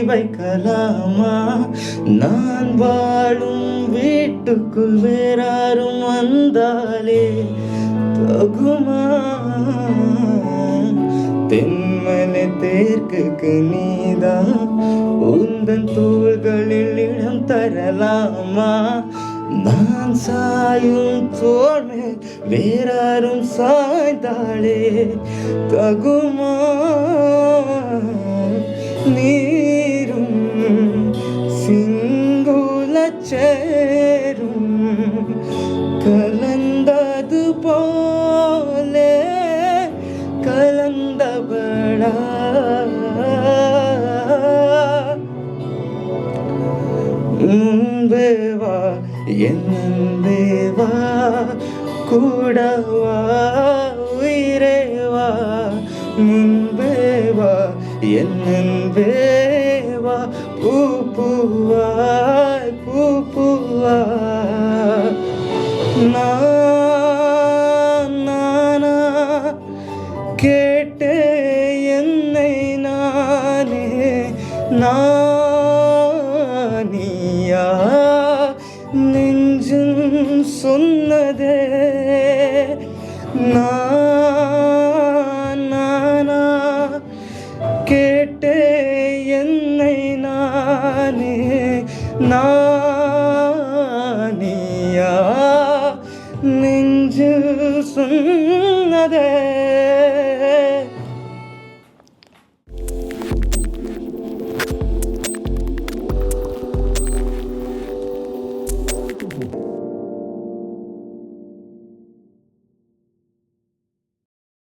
வைக்கலாமா? நான் வாழும் வீட்டுக்குள் வேறாரும் வந்தாலே தகுமா? தென்மலை தேர்க்குக்கு நீதான் உந்தன் தோள்களில் இடம் தரலாமா? நான் சாயும் தோழே வேறாரும் சாய்ந்தாளே தகுமா? நீரும் சிங்குலச்சேரும் கலந்தது போலே கலந்தவளா? முன்பேவா என்னேவா கூடவா உயிரேவா? முன்பேவா என்னேவா பூ பூவாய் பூ பூவா? நானா கேட்டே என்னை நானே நானியா? நெஞ்சும் சொன்னதே நானா கேட்டே என்னை நானே நானியா? நெஞ்சு சொன்னதே